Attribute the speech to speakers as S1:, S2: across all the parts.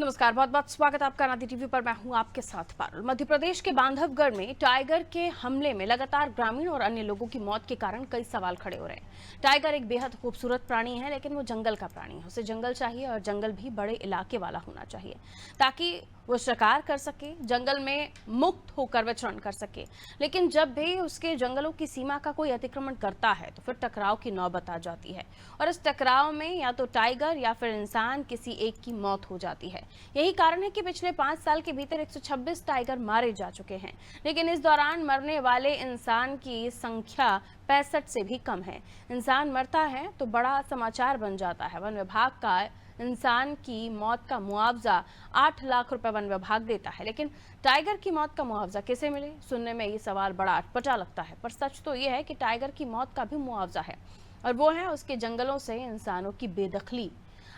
S1: नमस्कार, बहुत बहुत स्वागत आपका नादी टीवी पर। मैं हूं आपके साथ पारुल। मध्य प्रदेश के बांधवगढ़ में टाइगर के हमले में लगातार ग्रामीण और अन्य लोगों की मौत के कारण कई सवाल खड़े हो रहे हैं। टाइगर एक बेहद खूबसूरत प्राणी है, लेकिन वो जंगल का प्राणी है। उसे जंगल चाहिए और जंगल भी बड़े इलाके वाला होना चाहिए ताकि वो शिकार कर सके, जंगल में मुक्त होकर विचरण कर सके। लेकिन जब भी उसके जंगलों की सीमा का कोई अतिक्रमण करता है तो फिर टकराव की नौबत आ जाती है और इस टकराव में या तो टाइगर या फिर इंसान किसी एक की मौत हो जाती है। यही कारण है कि पिछले 5 साल के भीतर 126 टाइगर मारे जा चुके हैं, लेकिन इस दौरान मरने वाले इंसान की संख्या 65 से भी कम है। इंसान मरता है तो बड़ा समाचार बन जाता है। वन विभाग का इंसान की मौत का मुआवजा 8 लाख रुपए वन विभाग देता है, लेकिन टाइगर की मौत का मुआवजा कैसे मिले? सुनने में ये सवाल बड़ा अटपटा लगता है, पर सच तो ये है कि टाइगर की मौत का भी मुआवजा है और वो है उसके जंगलों से इंसानों की बेदखली।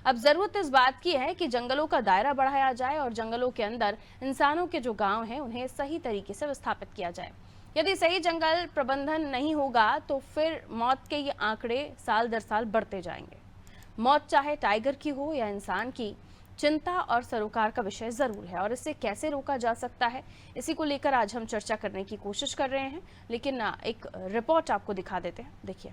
S1: अब जरूरत इस बात की है कि जंगलों का दायरा बढ़ाया जाए और जंगलों के अंदर इंसानों के जो गांव हैं उन्हें सही तरीके से विस्थापित किया जाए। यदि सही जंगल प्रबंधन नहीं होगा तो फिर मौत के ये आंकड़े साल दर साल बढ़ते जाएंगे। मौत चाहे टाइगर की हो या इंसान की, चिंता और सरोकार का विषय जरूर है और इसे कैसे रोका जा सकता है, इसी को लेकर आज हम चर्चा करने की कोशिश कर रहे हैं। लेकिन एक रिपोर्ट आपको दिखा देते हैं, देखिए।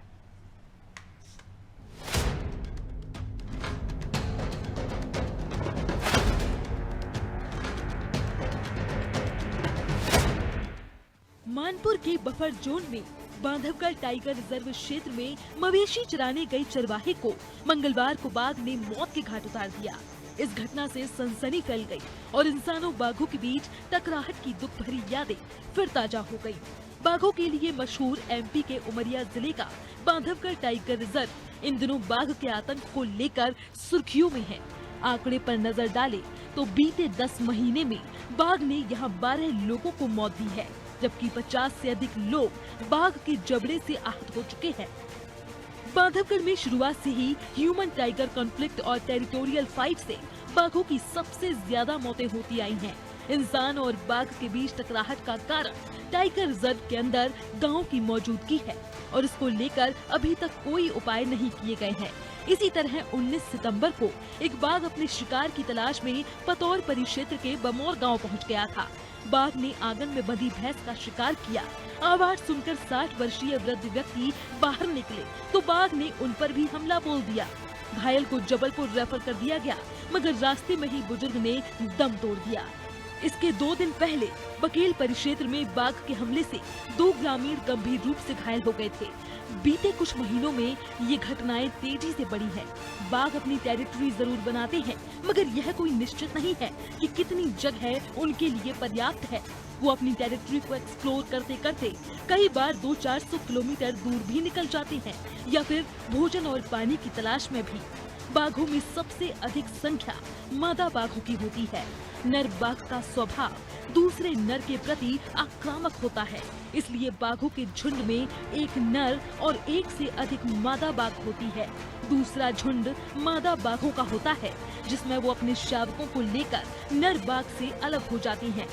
S2: मानपुर के बफर जोन में बांधवगढ़ टाइगर रिजर्व क्षेत्र में मवेशी चराने गए चरवाहे को मंगलवार को बाघ ने मौत के घाट उतार दिया। इस घटना से सनसनी फैल गई और इंसानों बाघों के बीच टकराहट की दुख भरी यादें फिर ताजा हो गई। बाघों के लिए मशहूर एमपी के उमरिया जिले का बांधवगढ़ टाइगर रिजर्व इन दिनों बाघ के आतंक को लेकर सुर्खियों में है। आंकड़े पर नजर डाले तो बीते 10 महीने में बाघ ने यहाँ 12 लोगों को मौत दी है, जबकि 50 से अधिक लोग बाघ के जबड़े से आहत हो चुके हैं। बांधवगढ़ में शुरुआत से ही ह्यूमन टाइगर कॉन्फ्लिक्ट और टेरिटोरियल फाइट से बाघों की सबसे ज्यादा मौतें होती आई हैं। इंसान और बाघ के बीच टकराहट का कारण टाइगर रिजर्व के अंदर गांव की मौजूदगी है और इसको लेकर अभी तक कोई उपाय नहीं किए गए हैं। इसी तरह 19 सितंबर को एक बाघ अपने शिकार की तलाश में पतौर परिक्षेत्र के बमौर गांव पहुंच गया था। बाघ ने आंगन में बंधी भैंस का शिकार किया। आवाज सुनकर 60 वर्षीय वृद्ध व्यक्ति बाहर निकले तो बाघ ने उन पर भी हमला बोल दिया। घायल को जबलपुर रेफर कर दिया गया, मगर रास्ते में ही बुजुर्ग ने दम तोड़ दिया। इसके 2 दिन पहले बकेल परिक्षेत्र में बाघ के हमले से 2 ग्रामीण गंभीर रूप से घायल हो गए थे। बीते कुछ महीनों में ये घटनाएं तेजी से बढ़ी हैं। बाघ अपनी टेरिटरी जरूर बनाते हैं, मगर यह कोई निश्चित नहीं है कि कितनी जगह उनके लिए पर्याप्त है। वो अपनी टेरिटरी को एक्सप्लोर करते करते कई बार 200-400 किलोमीटर दूर भी निकल जाते हैं या फिर भोजन और पानी की तलाश में भी। बाघों में सबसे अधिक संख्या मादा बाघों की होती है। नर बाघ का स्वभाव दूसरे नर के प्रति आक्रामक होता है, इसलिए बाघों के झुंड में एक नर और एक से अधिक मादा बाघ होती है। दूसरा झुंड मादा बाघों का होता है, जिसमें वो अपने शावकों को लेकर नर बाघ से अलग हो जाती हैं।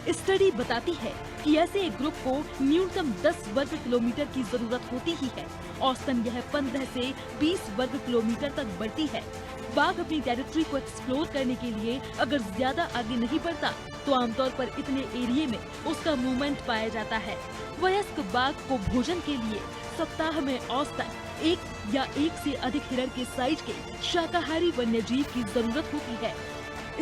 S2: स्टडी बताती है कि ऐसे एक ग्रुप को न्यूनतम 10 वर्ग किलोमीटर की जरूरत होती ही है। औसतन यह 15 से 20 वर्ग किलोमीटर तक बढ़ती है। बाघ अपनी टेरिटरी को एक्सप्लोर करने के लिए अगर ज्यादा आगे नहीं बढ़ता तो आमतौर पर इतने एरिया में उसका मूवमेंट पाया जाता है। वयस्क बाघ को भोजन के लिए सप्ताह में औसतन 1 या 1 से अधिक हिरण के साइज के शाकाहारी वन्यजीव की जरूरत होती है।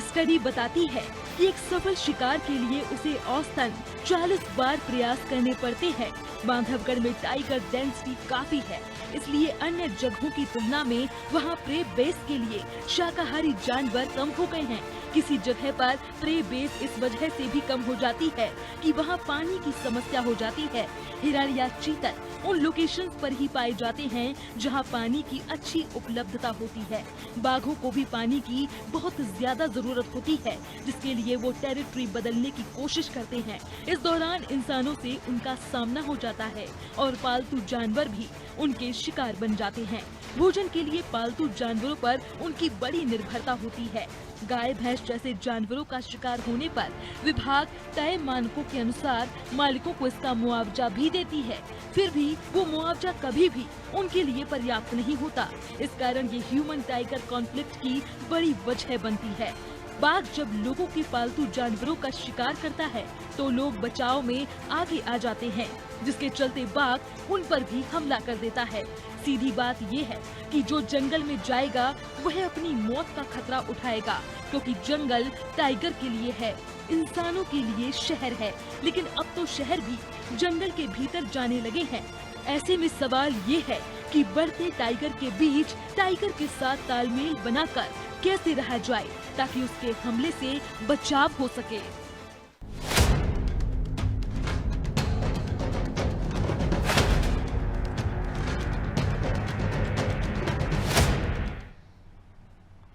S2: स्टडी बताती है कि एक सफल शिकार के लिए उसे औसतन 40 बार प्रयास करने पड़ते हैं। बांधवगढ़ में टाइगर डेंसिटी काफी है, इसलिए अन्य जगहों की तुलना में वहाँ प्रे बेस के लिए शाकाहारी जानवर कम हो गए हैं। किसी जगह पर प्रे बेस इस वजह से भी कम हो जाती है कि वहाँ पानी की समस्या हो जाती है। हिरण या चीतल उन लोकेशंस पर ही पाए जाते हैं जहाँ पानी की अच्छी उपलब्धता होती है। बाघों को भी पानी की बहुत ज्यादा जरूरत होती है, जिसके लिए वो टेरिटरी बदलने की कोशिश करते हैं। इस दौरान इंसानों से उनका सामना हो जाता है और पालतू जानवर भी उनके शिकार बन जाते हैं। भोजन के लिए पालतू जानवरों पर उनकी बड़ी निर्भरता होती है। गाय भैंस जैसे जानवरों का शिकार होने पर विभाग तय मानकों के अनुसार मालिकों को इसका मुआवजा भी देती है, फिर भी वो मुआवजा कभी भी उनके लिए पर्याप्त नहीं होता। इस कारण ये ह्यूमन टाइगर कॉन्फ्लिक्ट की बड़ी वजह बनती है। बाघ जब लोगों के पालतू जानवरों का शिकार करता है तो लोग बचाव में आगे आ जाते हैं, जिसके चलते बाघ उन पर भी हमला कर देता है। सीधी बात ये है कि जो जंगल में जाएगा वह अपनी मौत का खतरा उठाएगा, क्योंकि जंगल टाइगर के लिए है, इंसानों के लिए शहर है। लेकिन अब तो शहर भी जंगल के भीतर जाने लगे हैं। ऐसे में सवाल ये है कि बढ़ते टाइगर के बीच टाइगर के साथ तालमेल बनाकर कैसे रहा जाए ताकि उसके हमले से बचाव हो सके।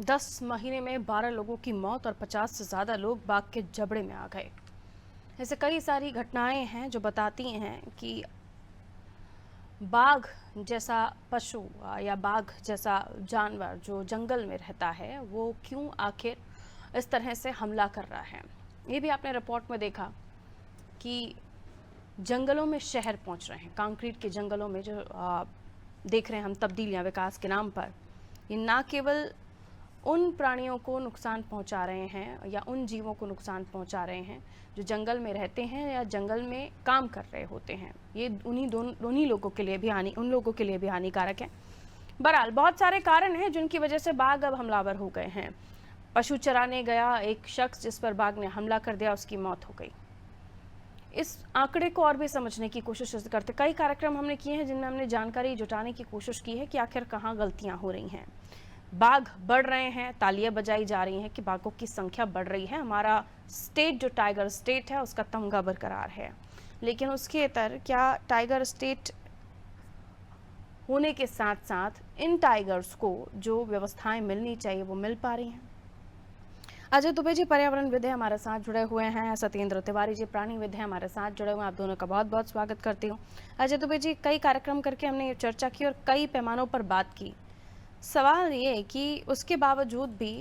S1: दस महीने में 12 लोगों की मौत और 50 से ज्यादा लोग बाघ के जबड़े में आ गए। ऐसे कई सारी घटनाएं हैं जो बताती हैं कि बाघ जैसा पशु या बाघ जैसा जानवर जो जंगल में रहता है वो क्यों आखिर इस तरह से हमला कर रहा है। ये भी आपने रिपोर्ट में देखा कि जंगलों में शहर पहुंच रहे हैं, कंक्रीट के जंगलों में जो देख रहे हैं हम तब्दीलियां विकास के नाम पर। ये ना केवल उन प्राणियों को नुकसान पहुंचा रहे हैं या उन जीवों को नुकसान पहुंचा रहे हैं जो जंगल में रहते हैं या जंगल में काम कर रहे होते हैं। ये उन्हीं लोगों के लिए भी उन लोगों के लिए भी हानिकारक है। बहरहाल बहुत सारे कारण हैं जिनकी वजह से बाघ अब हमलावर हो गए हैं। पशु चराने गया एक शख्स जिस पर बाघ ने हमला कर दिया, उसकी मौत हो गई। इस आंकड़े को और भी समझने की कोशिश करते कई कार्यक्रम हमने किए हैं जिनमें हमने जानकारी जुटाने की कोशिश की है कि आखिर कहाँ गलतियाँ हो रही हैं। बाघ बढ़ रहे हैं, तालियां बजाई जा रही हैं कि बाघों की संख्या बढ़ रही है। हमारा स्टेट जो टाइगर स्टेट है उसका तमगा बरकरार है, लेकिन उसके इतर क्या टाइगर स्टेट होने के साथ साथ इन टाइगर्स को जो व्यवस्थाएं मिलनी चाहिए वो मिल पा रही हैं? अजय दुबे जी पर्यावरणविद है हमारे साथ जुड़े हुए हैं, सत्येंद्र तिवारी जी प्राणीविद है हमारे साथ जुड़े हुए हैं। आप दोनों का बहुत बहुत स्वागत करती हूँ। अजय दुबे जी, कई कार्यक्रम करके हमने ये चर्चा की और कई पैमानों पर बात की। सवाल ये कि उसके बावजूद भी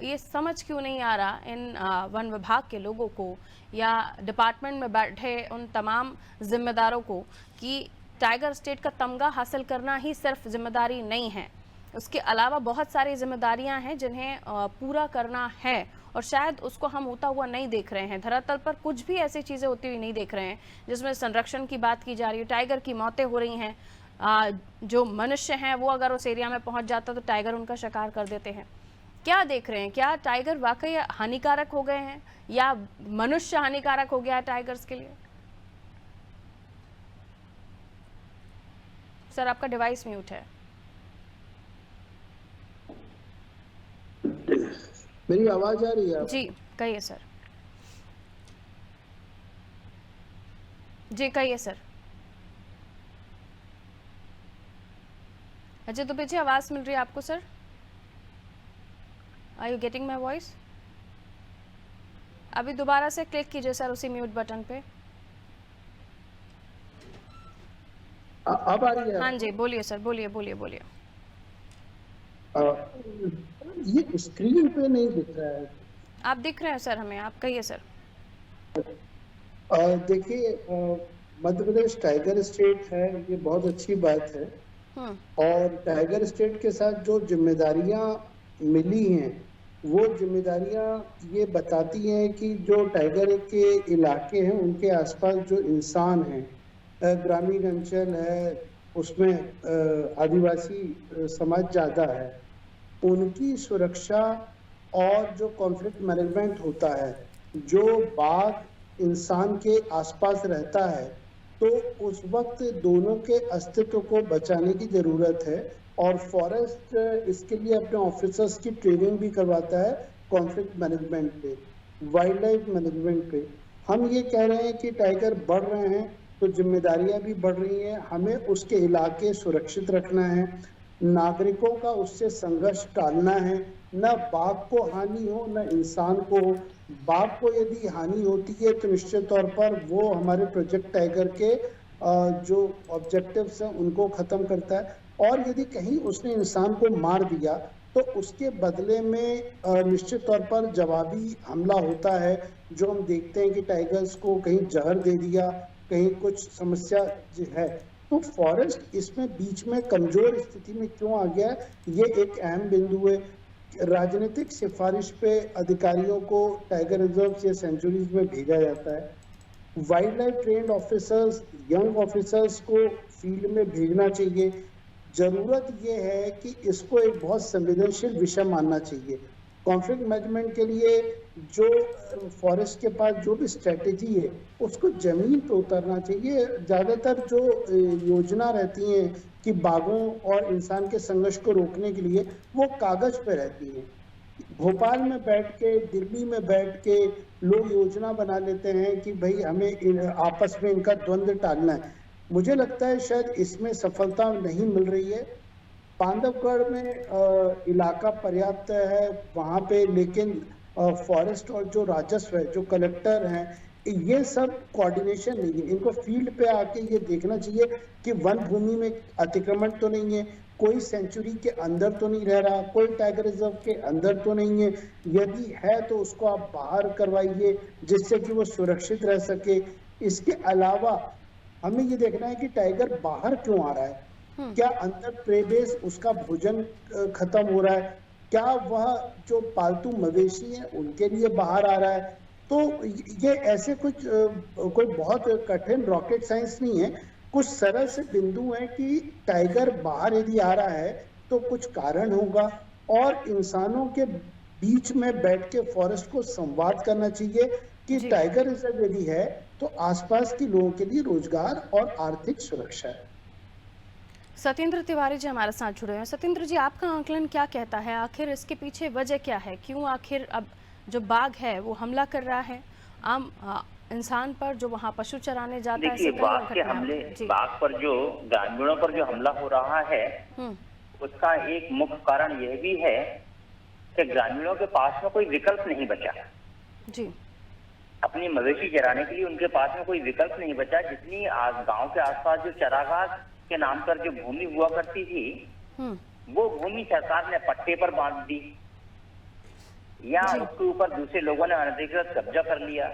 S1: ये समझ क्यों नहीं आ रहा इन वन विभाग के लोगों को या डिपार्टमेंट में बैठे उन तमाम जिम्मेदारों को कि टाइगर स्टेट का तमगा हासिल करना ही सिर्फ जिम्मेदारी नहीं है, उसके अलावा बहुत सारी जिम्मेदारियां हैं जिन्हें पूरा करना है और शायद उसको हम होता हुआ नहीं देख रहे हैं। धरातल पर कुछ भी ऐसी चीज़ें होती हुई नहीं देख रहे हैं जिसमें संरक्षण की बात की जा रही है। टाइगर की मौतें हो रही हैं, जो मनुष्य हैं वो अगर उस एरिया में पहुंच जाता तो टाइगर उनका शिकार कर देते हैं। क्या देख रहे हैं? क्या टाइगर वाकई हानिकारक हो गए हैं या मनुष्य हानिकारक हो गया है टाइगर्स के लिए? सर आपका डिवाइस म्यूट है।
S3: मेरी आवाज आ रही है?
S1: जी कहिए सर। जी कहिए सर। अजय दुबे जी आवाज मिल रही है आपको sir? Are you getting my voice? अभी दोबारा से क्लिक कीजिए सर उसी म्यूट बटन पे।
S3: अब आ रही है?
S1: हाँ जी बोलिए सर, बोलिए बोलिए बोलिए।
S3: ये स्क्रीन पे नहीं दिख रहा है।
S1: आप दिख रहे हैं सर हमें, आप कहिए सर।
S3: देखिए, मध्य प्रदेश टाइगर स्टेट है, ये बहुत अच्छी बात है। और टाइगर स्टेट के साथ जो जिम्मेदारियां मिली हैं वो जिम्मेदारियां ये बताती हैं कि जो टाइगर के इलाके हैं उनके आसपास जो इंसान हैं, ग्रामीण अंचल है, उसमें आदिवासी समाज ज़्यादा है, उनकी सुरक्षा और जो कॉन्फ्लिक्ट मैनेजमेंट होता है, जो बाघ इंसान के आसपास रहता है तो उस वक्त दोनों के अस्तित्व को बचाने की ज़रूरत है। और फॉरेस्ट इसके लिए अपने ऑफिसर्स की ट्रेनिंग भी करवाता है कॉन्फ्लिक्ट मैनेजमेंट पे, वाइल्ड लाइफ मैनेजमेंट पे। हम ये कह रहे हैं कि टाइगर बढ़ रहे हैं तो जिम्मेदारियां भी बढ़ रही हैं, हमें उसके इलाके सुरक्षित रखना है, नागरिकों का उससे संघर्ष टालना है, न बाघ को हानि हो न इंसान को हो। बाघ को यदि हानि होती है तो निश्चित तौर पर वो हमारे प्रोजेक्ट टाइगर के जो ऑब्जेक्टिव्स हैं उनको ख़त्म करता है। और यदि कहीं उसने इंसान को मार दिया तो उसके बदले में निश्चित तौर पर जवाबी हमला होता है, जो हम देखते हैं कि टाइगर्स को कहीं जहर दे दिया, कहीं कुछ समस्या है। तो फॉरेस्ट इसमें बीच में कमजोर स्थिति में क्यों आ गया, ये एक अहम बिंदु है। राजनीतिक सिफारिश पे अधिकारियों को टाइगर रिजर्व या सेंचुरीज में भेजा जाता है। Wildlife trained officers, young officers को फील्ड में भेजना चाहिए। जरूरत यह है कि इसको एक बहुत संवेदनशील विषय मानना चाहिए। कॉन्फ्लिक्ट मैनेजमेंट के लिए जो फॉरेस्ट के पास जो भी स्ट्रेटेजी है उसको जमीन पे उतरना चाहिए। ज्यादातर जो योजना रहती है कि बाघों और इंसान के संघर्ष को रोकने के लिए, वो कागज पे रहती है। भोपाल में बैठ के, दिल्ली में बैठ के लोग योजना बना लेते हैं कि भाई हमें आपस में इनका द्वंद्व टालना है। मुझे लगता है शायद इसमें सफलता नहीं मिल रही है। बांधवगढ़ में इलाका पर्याप्त है वहाँ पे, लेकिन फॉरेस्ट और जो राजस्व है, जो कलेक्टर हैं, ये सब कोऑर्डिनेशन नहीं है। इनको फील्ड पे आके ये देखना चाहिए कि वन भूमि में अतिक्रमण तो नहीं है, कोई सेंचुरी के अंदर तो नहीं रह रहा, कोई टाइगर रिजर्व के अंदर तो नहीं है। यदि है तो उसको आप बाहर करवाइए जिससे कि वो सुरक्षित रह सके। इसके अलावा हमें ये देखना है कि टाइगर बाहर क्यों आ रहा है। क्या अंदर प्रे बेस उसका भोजन खत्म हो रहा है? क्या वह जो पालतू मवेशी हैं उनके लिए बाहर आ रहा है? तो ये ऐसे कुछ कोई बहुत कठिन रॉकेट साइंस नहीं है। कुछ सरल से बिंदु हैं कि टाइगर बाहर यदि आ रहा है तो कुछ कारण होगा, और इंसानों के बीच में बैठ के फॉरेस्ट को संवाद करना चाहिए कि टाइगर रिजर्व यदि है तो आसपास के लोगों के लिए रोजगार और आर्थिक सुरक्षा है।
S1: सत्येंद्र तिवारी जी हमारे साथ जुड़े हैं। सत्येंद्र जी, आपका आकलन क्या कहता है, आखिर इसके पीछे वजह क्या है? क्यों आखिर अब जो बाघ है वो हमला कर रहा है आम इंसान पर, जो वहाँ पशु चराने जाता है?
S4: देखिए, बाघ के हमले, बाघ पर जो ग्रामीणों पर जो हमला हो रहा है उसका एक मुख्य कारण यह भी है कि ग्रामीणों के पास में कोई विकल्प नहीं बचा
S1: जी।
S4: अपनी मवेशी चराने के लिए उनके पास में कोई विकल्प नहीं बचा। जितनी गांव के आसपास जो चरागाह के नाम पर जो भूमि हुआ करती थी, वो भूमि सरकार ने पट्टे पर बांध दी या उसके ऊपर दूसरे लोगों ने अनधिकृत कब्जा कर लिया।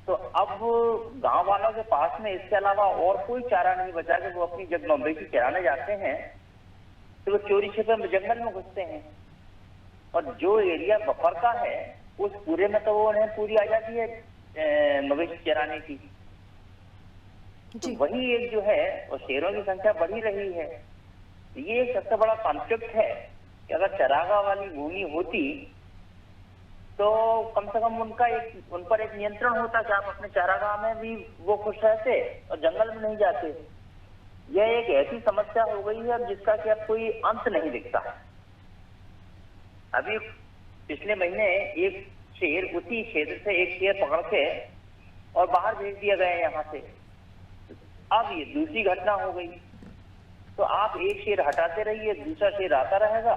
S4: तो अब गांव वालों के पास में इसके अलावा और कोई चारा नहीं बचा कि वो अपनी जब मवेशी चराने जाते हैं तो वो चोरी छिपे में जंगल में घुसते हैं। और जो एरिया बफर का है उस पूरे में तो वो उन्हें पूरी आजादी है मवेशी चराने की। तो वही एक जो है वो शेरों की संख्या बढ़ी रही है। ये एक सबसे बड़ा कॉन्फ्लिक्ट है कि अगर चरागाह वाली भूमि होती तो कम से कम उन पर एक नियंत्रण होता कि आप अपने चारागाह में भी वो खुश रहते और जंगल में नहीं जाते। यह एक ऐसी समस्या हो गई है अब जिसका कि अब कोई अंत नहीं दिखता। अभी पिछले महीने एक शेर, उसी क्षेत्र से एक शेर पकड़ के और बाहर भेज दिया गया यहाँ से। अब ये दूसरी घटना हो गई। तो आप एक शेर हटाते रहिए, दूसरा शेर आता रहेगा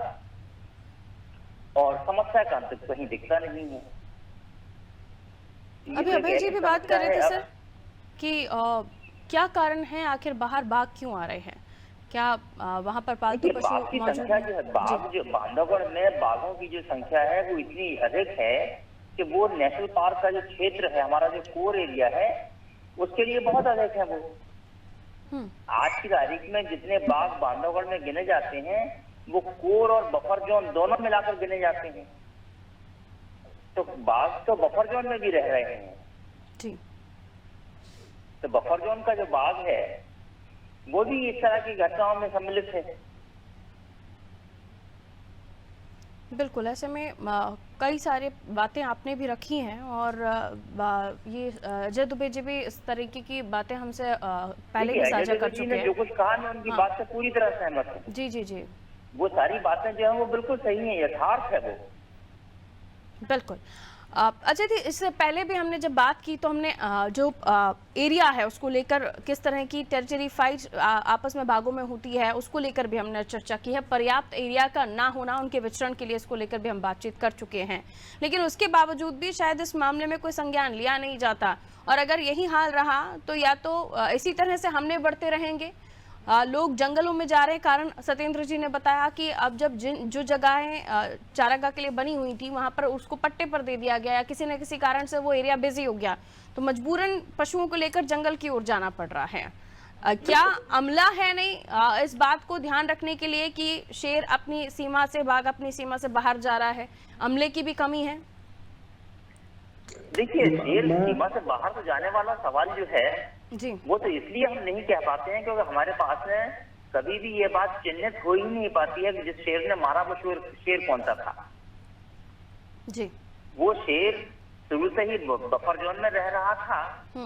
S4: और समस्या का अंत कहीं दिखता नहीं है।
S1: अभी अभय जी भी बात कर रहे थे सर कि क्या कारण है, आखिर बाहर बाघ क्यों आ रहे हैं? क्या वहां पर पालतू पशु मौजूद हैं?
S4: बाघ जो बांधवगढ़ में बाघों की जो संख्या है वो इतनी अधिक है कि वो नेशनल पार्क का जो क्षेत्र है, हमारा जो कोर एरिया है, उसके लिए बहुत अधिक है वो। आज की तारीख में जितने बाघ बांधवगढ़ में गिने जाते हैं वो कोर और बफर जोन दोनों मिलाकर गिने जाते हैं। तो बाघ तो बफर जोन में भी रह रहे हैं
S1: जी।
S4: तो बफर जोन का जो बाघ है वो भी इस तरह की घटनाओं में सम्मिलित है।
S1: बिल्कुल, ऐसे में कई सारे बातें आपने भी रखी हैं और ये अजय दुबे जी भी इस तरीके की बातें हमसे पहले भी साझा कर चुके हैं।
S4: जो कुछ कहा मैं उनकी बात से पूरी तरह सहमत हूँ।
S1: जी जी जी,
S4: वो सारी बातें जो है वो बिल्कुल सही है, यथार्थ है वो।
S1: बिल्कुल। अजय जी, इससे पहले भी हमने जब बात की तो हमने जो एरिया है उसको लेकर, किस तरह की टेरिटरी फाइट आपस में बाघों में होती है उसको लेकर भी हमने चर्चा की है। पर्याप्त एरिया का ना होना उनके विचरण के लिए, इसको लेकर भी हम बातचीत कर चुके हैं। लेकिन उसके बावजूद भी शायद इस मामले में कोई संज्ञान लिया नहीं जाता, और अगर यही हाल रहा तो या तो इसी तरह से हमले बढ़ते रहेंगे, लोग जंगलों में जा रहे हैं। कारण सत्येंद्र जी ने बताया कि अब जब जो जगहें चारागाह के लिए बनी हुई थी वहां पर उसको पट्टे पर दे दिया गया या किसी न किसी कारण से वो एरिया बिजी हो गया, तो मजबूरन पशुओं को लेकर जंगल की ओर जाना पड़ रहा है। क्या अमला है नहीं इस बात को ध्यान रखने के लिए कि शेर अपनी सीमा से बाहर जा रहा है? अमले की भी कमी है।
S4: देखिए, शेर सीमा से बाहर तो जाने वाला सवाल जो है
S1: जी,
S4: वो तो इसलिए हम नहीं कह पाते हैं क्योंकि हमारे पास में कभी भी ये बात चिन्हित हो ही नहीं पाती है कि जिस शेर ने मारा वो शेर कौन सा था।
S1: जी,
S4: वो शेर शुरू से ही बफर जोन में रह रहा था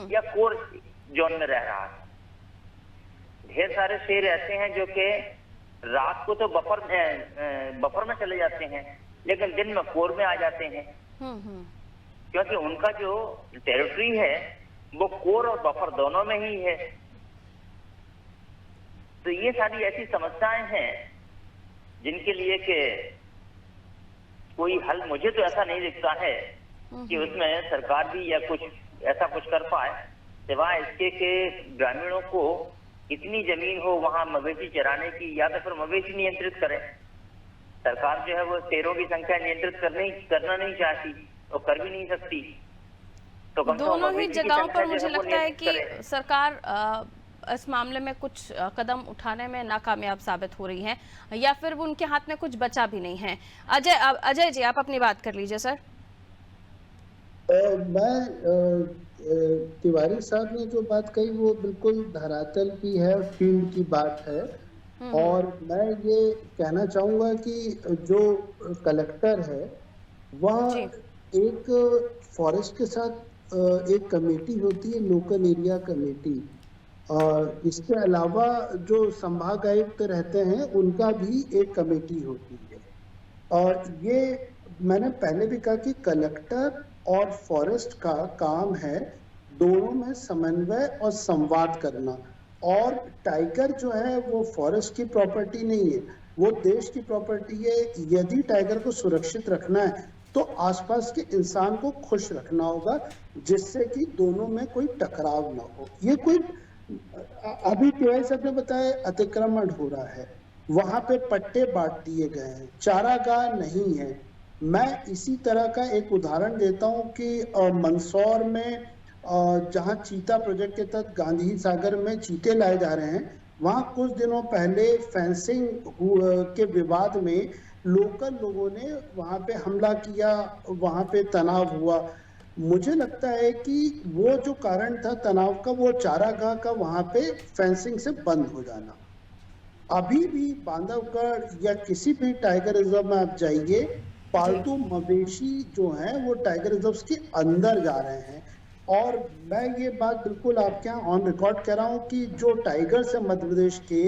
S4: या कोर जोन में रह रहा था। ढेर सारे शेर ऐसे हैं जो कि रात को तो बफर में चले जाते हैं लेकिन दिन में कोर में आ जाते हैं, क्योंकि उनका जो टेरिटरी है वो कोर और बफर दोनों में ही है। तो ये सारी ऐसी समस्याएं हैं जिनके लिए कि कोई हल मुझे तो ऐसा नहीं दिखता है कि उसमें सरकार भी या कुछ ऐसा कुछ कर पाए, सिवाय इसके कि ग्रामीणों को इतनी जमीन हो वहां मवेशी चराने की, या तो फिर मवेशी नियंत्रित करें। सरकार जो है वो शेरों की संख्या नियंत्रित करना नहीं चाहती और कर भी नहीं सकती। तो
S1: दोनों ही जगहों पर मुझे लगता है कि सरकार इस मामले में कुछ कदम उठाने में नाकामयाब साबित हो रही है, या फिर वो उनके हाथ में कुछ बचा भी नहीं है। अजय जी, आप अपनी बात कर लीजिए सर।
S3: मैं तिवारी साहब ने जो बात कही वो बिल्कुल धरातल की है, फील्ड की बात है। और मैं ये कहना चाहूंगा कि जो कलेक्टर है वह एक फॉरेस्ट के साथ एक कमेटी होती है, लोकल एरिया कमेटी, और इसके अलावा जो संभाग आयुक्त रहते हैं उनका भी एक कमेटी होती है। और ये मैंने पहले भी कहा कि कलेक्टर और फॉरेस्ट का काम है दोनों में समन्वय और संवाद करना। और टाइगर जो है वो फॉरेस्ट की प्रॉपर्टी नहीं है, वो देश की प्रॉपर्टी है। यदि टाइगर को सुरक्षित रखना है तो आसपास के इंसान को खुश रखना होगा, जिससे कि दोनों में कोई टकराव ना हो। ये कोई अभी तिवारी साहब ने बताया अतिक्रमण हो रहा है, वहां पे पट्टे बांट दिए गए हैं, चारागाह नहीं है। मैं इसी तरह का एक उदाहरण देता हूं कि मंदसौर में जहां चीता प्रोजेक्ट के तहत गांधी सागर में चीते लाए जा रहे हैं, वहां कुछ दिनों पहले फेंसिंग के विवाद में लोकल लोगों ने वहां पे हमला किया, वहां पे तनाव हुआ। मुझे लगता है कि वो जो कारण था तनाव का, वो चारागाह का वहां पे फेंसिंग से बंद हो जाना। अभी भी बांधवगढ़ या किसी भी टाइगर रिजर्व में आप जाइए, पालतू मवेशी जो हैं वो टाइगर रिजर्व के अंदर जा रहे हैं। और मैं ये बात बिल्कुल आपके यहाँ ऑन रिकॉर्ड कह रहा हूँ कि जो टाइगर्स है मध्य प्रदेश के,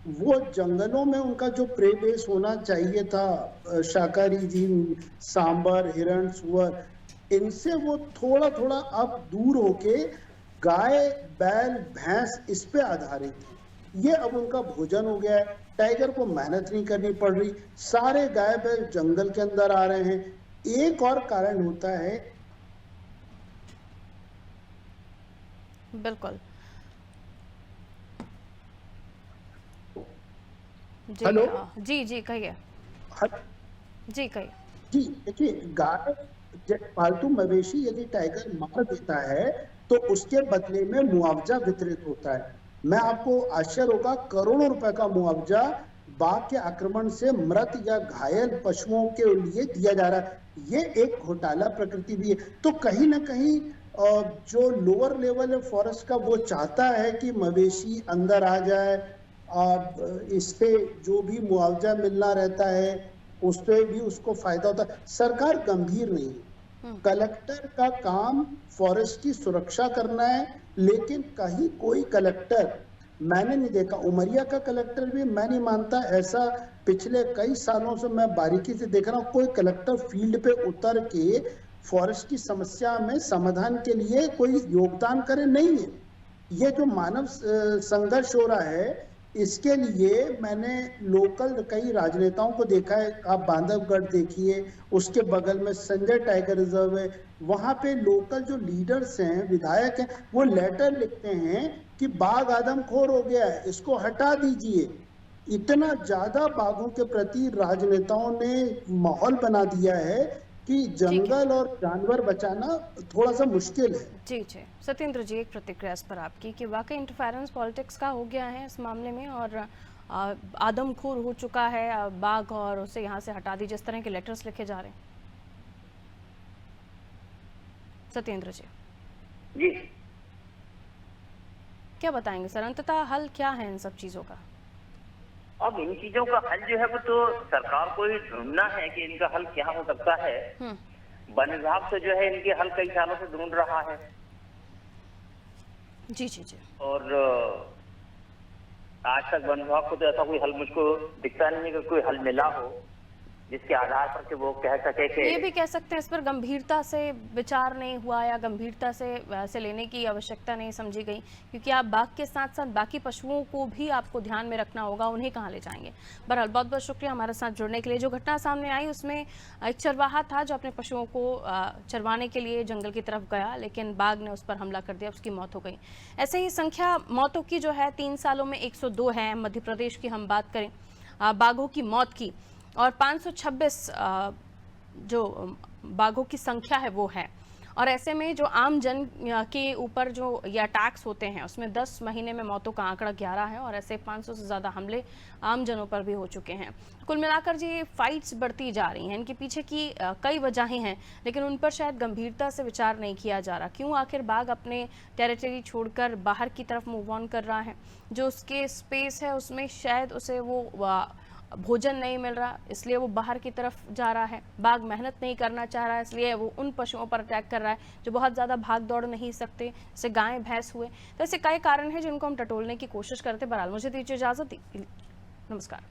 S3: वो जंगलों में उनका जो प्रे बेस होना चाहिए था, शाकाहारी जीव, सांबर, हिरण, सुअर, इनसे वो थोड़ा थोड़ा अब दूर होके गाय, बैल, भैंस इस पे आधारित है। ये अब उनका भोजन हो गया है। टाइगर को मेहनत नहीं करनी पड़ रही, सारे गाय बैल जंगल के अंदर आ रहे हैं। एक और कारण होता है,
S1: बिल्कुल
S3: हेलो
S1: जी जी कहिए, जी कहिए।
S3: जी देखिए, गाय पालतू मवेशी यदि टाइगर मार देता है तो उसके बदले में मुआवजा वितरित होता है। मैं आपको आश्चर्य होगा, करोड़ों रुपए का मुआवजा बाघ के आक्रमण से मृत या घायल पशुओं के लिए दिया जा रहा है। ये एक घोटाला प्रकृति भी है। तो कहीं ना कहीं जो लोअर लेवल है फॉरेस्ट का, वो चाहता है कि मवेशी अंदर आ जाए, और इससे जो भी मुआवजा मिलना रहता है उस पर भी उसको फायदा होता है। सरकार गंभीर नहीं है। कलेक्टर का काम फॉरेस्ट की सुरक्षा करना है, लेकिन कहीं कोई कलेक्टर मैंने नहीं देखा। उमरिया का कलेक्टर भी मैं नहीं मानता ऐसा, पिछले कई सालों से मैं बारीकी से देख रहा हूँ, कोई कलेक्टर फील्ड पे उतर के फॉरेस्ट की समस्या में समाधान के लिए कोई योगदान करे नहीं है। ये जो मानव संघर्ष हो रहा है, इसके लिए मैंने लोकल कई राजनेताओं को देखा है। आप बांधवगढ़ देखिए, उसके बगल में संजय टाइगर रिजर्व है, वहां पे लोकल जो लीडर्स हैं, विधायक हैं, वो लेटर लिखते हैं कि बाघ आदमखोर हो गया है, इसको हटा दीजिए। इतना ज्यादा बाघों के प्रति राजनेताओं ने माहौल बना दिया है कि जंगल और जानवर बचाना थोड़ा सा मुश्किल है।
S1: जी जी सत्येंद्र जी, एक प्रतिक्रिया इस पर आपकी कि वाकई इंटरफेरेंस पॉलिटिक्स का हो गया है इस मामले में और आदमखोर हो चुका है बाघ और उसे यहाँ से हटा दी, जिस तरह के लेटर्स लिखे जा रहे हैं। सत्येंद्र जी
S4: जी
S1: क्या बताएंगे सर, अंततः हल क्या है इन सब चीजों का?
S4: अब इन चीजों का हल जो है वो तो सरकार को ही ढूंढना है कि इनका हल क्या हो सकता है। वन विभाग तो जो है इनके हल कई सालों से ढूंढ रहा है।
S1: जी जी जी।
S4: और आज तक वन विभाग को तो ऐसा कोई हल मुझको दिखता नहीं है कि कोई हल मिला हो जिसके आधार पर कि वो कह सके कि
S1: ये भी कह सकते हैं इस पर गंभीरता से विचार नहीं हुआ या गंभीरता से वैसे लेने की आवश्यकता नहीं समझी गई, क्योंकि आप बाघ के साथ साथ बाकी पशुओं को भी आपको ध्यान में रखना होगा, उन्हें कहाँ ले जाएंगे। बहरहाल बहुत बहुत शुक्रिया हमारे साथ जुड़ने के लिए। जो घटना सामने आई उसमें एक चरवाहा था जो अपने पशुओं को चरवाने के लिए जंगल की तरफ गया, लेकिन बाघ ने उस पर हमला कर दिया, उसकी मौत हो गई। ऐसे ही संख्या मौतों की जो है 3 सालों में 102 है। मध्य प्रदेश की हम बात करें बाघों की मौत की, और 526 जो बाघों की संख्या है वो है। और ऐसे में जो आम जन के ऊपर जो ये अटैक्स होते हैं उसमें 10 महीने में मौतों का आंकड़ा 11 है, और ऐसे 500 से ज़्यादा हमले आम जनों पर भी हो चुके हैं। कुल मिलाकर ये फाइट्स बढ़ती जा रही हैं, इनके पीछे की कई वजहें हैं, लेकिन उन पर शायद गंभीरता से विचार नहीं किया जा रहा। क्यों आखिर बाघ अपने टेरिटरी छोड़कर बाहर की तरफ मूव ऑन कर रहा है? जो उसके स्पेस है उसमें शायद उसे वो भोजन नहीं मिल रहा, इसलिए वो बाहर की तरफ जा रहा है। बाघ मेहनत नहीं करना चाह रहा है, इसलिए वो उन पशुओं पर अटैक कर रहा है जो बहुत ज़्यादा भाग दौड़ नहीं सकते, जैसे गाय भैंस हुए। तो ऐसे कई कारण हैं जिनको हम टटोलने की कोशिश करते। बहरहाल मुझे दीजिए इजाज़त। नमस्कार।